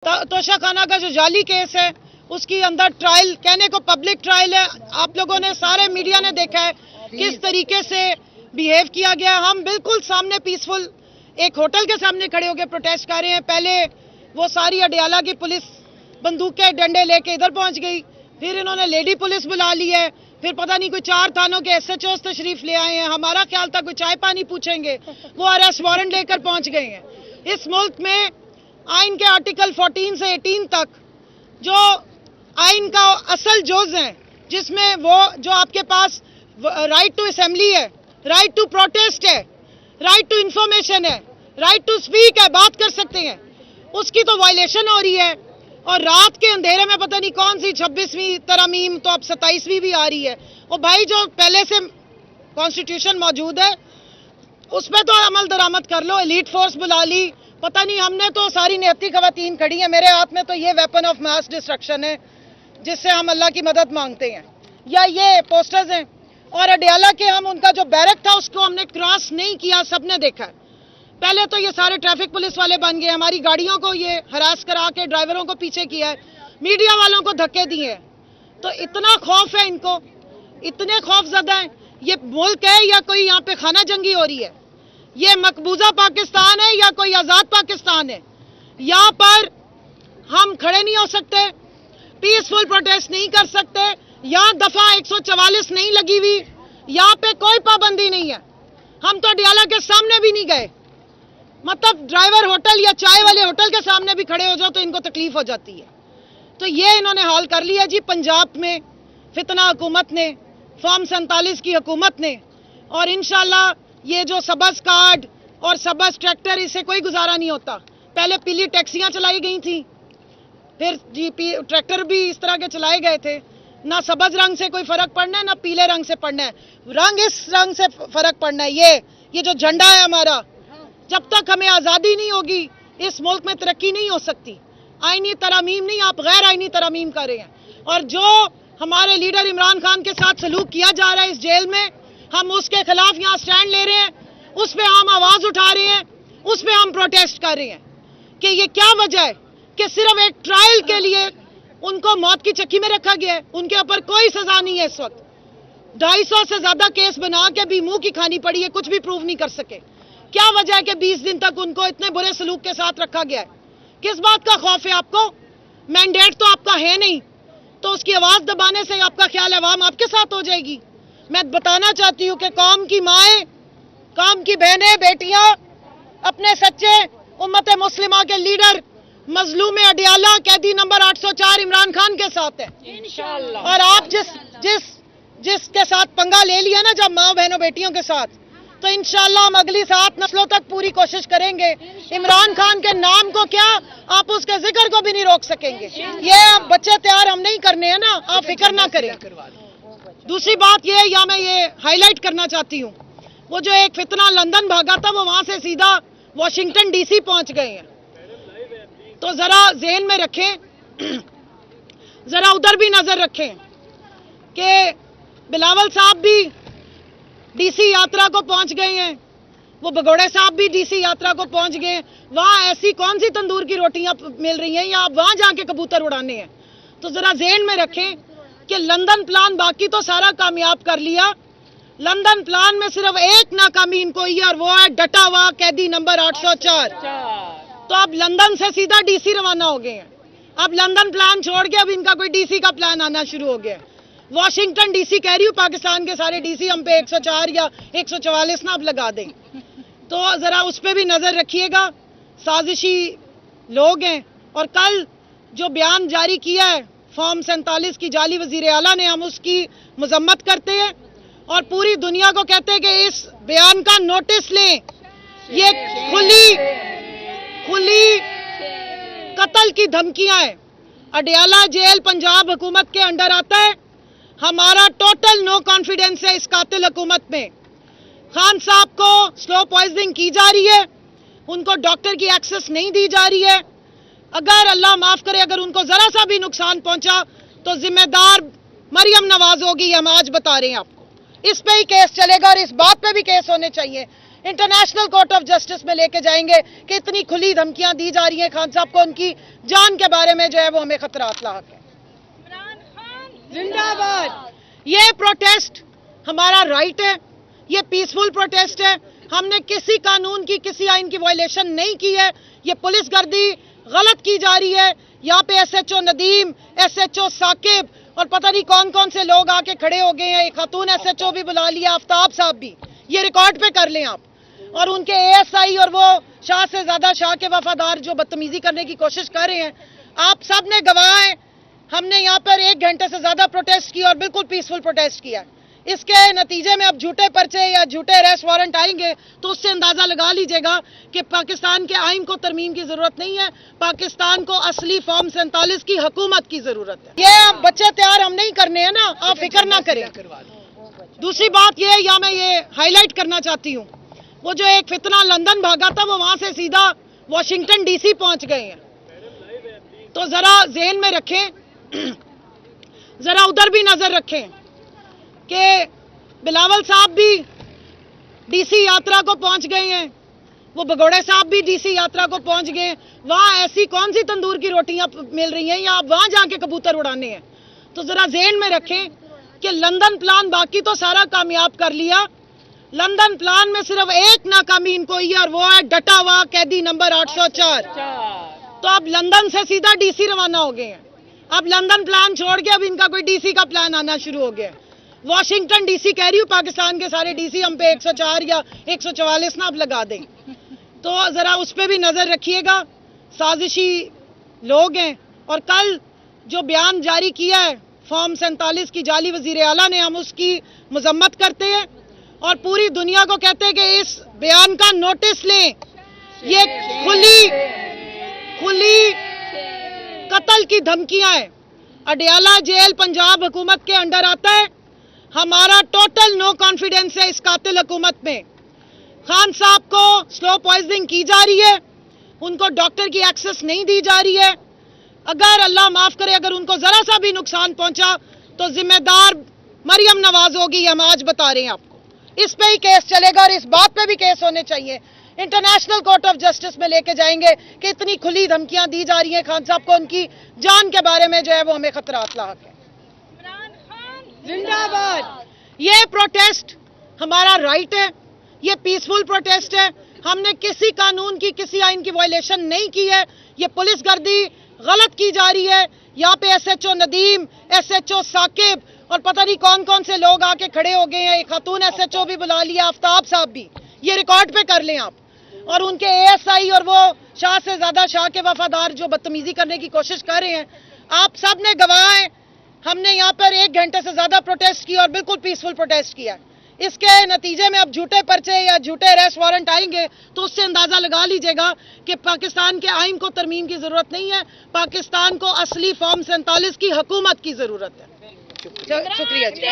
तोशा खाना का जो जाली केस है उसकी अंदर ट्रायल, कहने को पब्लिक ट्रायल है, आप लोगों ने सारे मीडिया ने देखा है किस तरीके से बिहेव किया गया। हम बिल्कुल सामने पीसफुल एक होटल के सामने खड़े होकर प्रोटेस्ट कर रहे हैं। पहले वो सारी अडियाला की पुलिस बंदूक के डंडे लेके इधर पहुंच गई, फिर इन्होंने लेडी पुलिस बुला ली है, फिर पता नहीं कोई 4 थानों के SHOs तशरीफ ले आए हैं। हमारा ख्याल था कोई चाय पानी पूछेंगे, वो अरेस्ट वारंट लेकर पहुंच गए हैं। इस मुल्क में आइन के आर्टिकल 14 से 18 तक जो आइन का असल जोज है, जिसमें वो जो आपके पास राइट टू असेंबली है, राइट टू प्रोटेस्ट है, राइट टू इंफॉर्मेशन है, राइट टू स्पीक है, बात कर सकते हैं, उसकी तो वायलेशन हो रही है। और रात के अंधेरे में पता नहीं कौन सी 26वीं तरमीम, तो अब 27वीं भी आ रही है। और भाई जो पहले से कॉन्स्टिट्यूशन मौजूद है उस पर तो अमल दरामद कर लो। एलीट फोर्स बुला ली, पता नहीं, हमने तो सारी नियति खवातीन खड़ी हैं। मेरे हाथ में तो ये वेपन ऑफ मास डिस्ट्रक्शन है जिससे हम अल्लाह की मदद मांगते हैं, या ये पोस्टर्स हैं। और अडियाला के हम उनका जो बैरक था उसको हमने क्रॉस नहीं किया, सबने देखा है। पहले तो ये सारे ट्रैफिक पुलिस वाले बन गए, हमारी गाड़ियों को ये हरास करा के ड्राइवरों को पीछे किया है, मीडिया वालों को धक्के दिए हैं। तो इतना खौफ है इनको, इतने खौफजदा हैं। ये मुल्क है या कोई यहाँ पे खाना जंगी हो रही है? ये मकबूजा पाकिस्तान है या कोई आजाद पाकिस्तान है? यहाँ पर हम खड़े नहीं हो सकते, पीसफुल प्रोटेस्ट नहीं कर सकते, यहाँ दफा 144 नहीं लगी हुई, यहाँ पे कोई पाबंदी नहीं है। हम तो अडियाला के सामने भी नहीं गए, मतलब ड्राइवर होटल या चाय वाले होटल के सामने भी खड़े हो जाओ तो इनको तकलीफ हो जाती है। तो ये इन्होंने हाल कर लिया जी पंजाब में फितना हुकूमत ने, फॉर्म 47 की हुकूमत ने। और इंशाल्लाह ये जो सबस कार्ड और सबस ट्रैक्टर, इससे कोई गुजारा नहीं होता। पहले पीली टैक्सियां चलाई गई थी, फिर जीपी ट्रैक्टर भी इस तरह के चलाए गए थे। ना सबज रंग से कोई फर्क पड़ना है, ना पीले रंग से पड़ना है, रंग इस रंग से फर्क पड़ना है। ये जो झंडा है हमारा, जब तक हमें आज़ादी नहीं होगी इस मुल्क में तरक्की नहीं हो सकती। आईनी तरामीम नहीं, आप गैर आईनी तरामीम कर रहे हैं। और जो हमारे लीडर इमरान खान के साथ सलूक किया जा रहा है इस जेल में, हम उसके खिलाफ यहाँ स्टैंड ले रहे हैं, उस पर हम आवाज उठा रहे हैं, उस पर हम प्रोटेस्ट कर रहे हैं कि ये क्या वजह है कि सिर्फ एक ट्रायल के लिए उनको मौत की चक्की में रखा गया है। उनके ऊपर कोई सजा नहीं है इस वक्त। 250 से ज्यादा केस बना के भी मुंह की खानी पड़ी है, कुछ भी प्रूव नहीं कर सके। क्या वजह है कि 20 दिन तक उनको इतने बुरे सलूक के साथ रखा गया है? किस बात का खौफ है आपको? मैंडेट तो आपका है नहीं, तो उसकी आवाज दबाने से आपका ख्याल अवाम आपके साथ हो जाएगी? मैं बताना चाहती हूँ कि कौम की माएं, कौम की बहनें, बेटियां अपने सच्चे उम्मत मुस्लिमा के लीडर मजलूम अडियाला कैदी नंबर 804 इमरान खान के साथ है इंशाअल्लाह। और आप जिसके साथ पंगा ले लिया ना जब माँ बहनों बेटियों के साथ, तो इंशाअल्लाह हम अगली 7 नस्लों तक पूरी कोशिश करेंगे। इमरान खान के नाम को क्या, आप उसके जिक्र को भी नहीं रोक सकेंगे। ये अब बच्चे तैयार हम नहीं करने हैं ना, आप फिक्र ना करें। दूसरी बात ये, या मैं ये हाईलाइट करना चाहती हूँ, वो जो एक फितना लंदन भागा था वो वहां से सीधा वाशिंगटन DC पहुंच गए हैं। तो जरा ज़हन में रखें, जरा उधर भी नजर रखें कि बिलावल साहब भी DC यात्रा को पहुंच गए हैं, वो भगोड़े साहब भी DC यात्रा को पहुंच गए हैं। वहां ऐसी कौन सी तंदूर की रोटियां मिल रही हैं, या आप वहां जाके कबूतर उड़ाने हैं? तो जरा ज़हन में रखें कि लंदन प्लान बाकी तो सारा कामयाब कर लिया, लंदन प्लान में सिर्फ एक नाकामी इनको ही, और वो है डटा हुआ कैदी नंबर 804। तो अब लंदन से सीधा DC रवाना हो गए हैं। अब लंदन प्लान छोड़ के अब इनका कोई DC का प्लान आना शुरू हो गया। वाशिंगटन DC कह रही हूँ, पाकिस्तान के सारे DC हम पे 104 या 144 ना अब लगा दें। तो जरा उस पर भी नजर रखिएगा, साजिशी लोग हैं। और कल जो बयान जारी किया है फॉर्म 47 की जाली वजीर आला ने, हम उसकी मजम्मत करते हैं और पूरी दुनिया को कहते हैं कि इस बयान का नोटिस लें। ये खुली कत्ल की धमकियां हैं। अडियाला जेल पंजाब हुकूमत के अंडर आता है। हमारा टोटल नो कॉन्फिडेंस है इस कातिल हुकूमत में। खान साहब को स्लो पॉइजनिंग की जा रही है, उनको डॉक्टर की एक्सेस नहीं दी जा रही है। अगर अल्लाह माफ करे, अगर उनको जरा सा भी नुकसान पहुंचा तो जिम्मेदार मरियम नवाज होगी, हम आज बता रहे हैं आपको। इस पे ही केस चलेगा और इस बात पे भी केस होने चाहिए। इंटरनेशनल कोर्ट ऑफ जस्टिस में लेके जाएंगे कि इतनी खुली धमकियां दी जा रही हैं खान साहब को, उनकी जान के बारे में जो है वो हमें खतरात लाक है। जिंदाबाद। ये प्रोटेस्ट हमारा राइट है, ये पीसफुल प्रोटेस्ट है। हमने किसी कानून की, किसी आइन की वायलेशन नहीं की है। ये पुलिस गर्दी गलत की जा रही है। यहाँ पे एसएचओ नदीम, एसएचओ साकिब और पता नहीं कौन कौन से लोग आके खड़े हो गए हैं। एक खातून एसएचओ भी बुला लिया, आफ्ताब साहब भी, ये रिकॉर्ड पे कर लें आप। और उनके एएसआई और वो शाह से ज्यादा शाह के वफादार जो बदतमीजी करने की कोशिश कर रहे हैं, आप सब ने गवाह हैं। हमने यहाँ पर 1 घंटे से ज्यादा प्रोटेस्ट किया और बिल्कुल पीसफुल प्रोटेस्ट किया। इसके नतीजे में अब झूठे पर्चे या झूठे अरेस्ट वारंट आएंगे तो उससे अंदाजा लगा लीजिएगा कि पाकिस्तान के आइन को तरमीम की जरूरत नहीं है, पाकिस्तान को असली फॉर्म 47 की हुकूमत की जरूरत है। ये बच्चे तैयार हम नहीं करने हैं ना, आप फिक्र ना करें। दूसरी बात ये, या मैं ये हाईलाइट करना चाहती हूँ, वो जो एक फितना लंदन भागा था वो वहां से सीधा वॉशिंगटन डीसी पहुंच गए हैं। तो जरा ज़हन में रखें, जरा उधर भी नजर रखें कि बिलावल साहब भी डीसी यात्रा को पहुंच गए हैं, वो भगोड़े साहब भी डीसी यात्रा को पहुंच गए। वहां ऐसी कौन सी तंदूर की रोटियां मिल रही हैं या आप वहां जाके कबूतर उड़ाने हैं? तो जरा ज़हन में रखें कि लंदन प्लान बाकी तो सारा कामयाब कर लिया, लंदन प्लान में सिर्फ एक नाकामी इनको ही है और वो है डटा हुआ कैदी नंबर 804। तो अब लंदन से सीधा डीसी रवाना हो गए हैं। अब लंदन प्लान छोड़ के अब इनका कोई डीसी का प्लान आना शुरू हो गया। वॉशिंगटन डीसी कह रही हूँ, पाकिस्तान के सारे डीसी हम पे 104 या 144 ना अब लगा दें। तो जरा उस पर भी नजर रखिएगा, साजिशी लोग हैं। और कल जो बयान जारी किया है फॉर्म 47 की जाली वजीर आला ने, हम उसकी मजम्मत करते हैं और पूरी दुनिया को कहते हैं कि इस बयान का नोटिस लें। ये खुली कत्ल की धमकियां हैं। अडयाला जेल पंजाब हुकूमत के अंडर आता है। हमारा टोटल नो कॉन्फिडेंस है इस कातिल हुकूमत में। खान साहब को स्लो पॉइजनिंग की जा रही है, उनको डॉक्टर की एक्सेस नहीं दी जा रही है। अगर अल्लाह माफ करे, अगर उनको जरा सा भी नुकसान पहुंचा तो जिम्मेदार मरियम नवाज होगी, हम आज बता रहे हैं आपको। इस पे ही केस चलेगा और इस बात पे भी केस होने चाहिए। इंटरनेशनल कोर्ट ऑफ जस्टिस में लेके जाएंगे कि इतनी खुली धमकियां दी जा रही हैं खान साहब को, उनकी जान के बारे में जो है वो हमें खतरात लाक है। जिंदाबाद। ये प्रोटेस्ट हमारा राइट है, ये पीसफुल प्रोटेस्ट है। हमने किसी कानून की, किसी आइन की वायलेशन नहीं की है। ये पुलिस गर्दी गलत की जा रही है। यहाँ पे एसएचओ नदीम, एसएचओ साकिब और पता नहीं कौन कौन से लोग आके खड़े हो गए हैं। एक खातून एसएचओ भी बुला लिया, आफ्ताब साहब भी, ये रिकॉर्ड पे कर लें आप। और उनके एएसआई और वो शाह से ज्यादा शाह के वफादार जो बदतमीजी करने की कोशिश कर रहे हैं, आप सब ने गवाह हैं। हमने यहाँ पर 1 घंटे से ज्यादा प्रोटेस्ट किया और बिल्कुल पीसफुल प्रोटेस्ट किया। इसके नतीजे में अब झूठे पर्चे या झूठे अरेस्ट वारंट आएंगे तो उससे अंदाजा लगा लीजिएगा कि पाकिस्तान के आइन को तरमीम की जरूरत नहीं है, पाकिस्तान को असली फॉर्म 47 की हुकूमत की जरूरत है। शुक्रिया जी।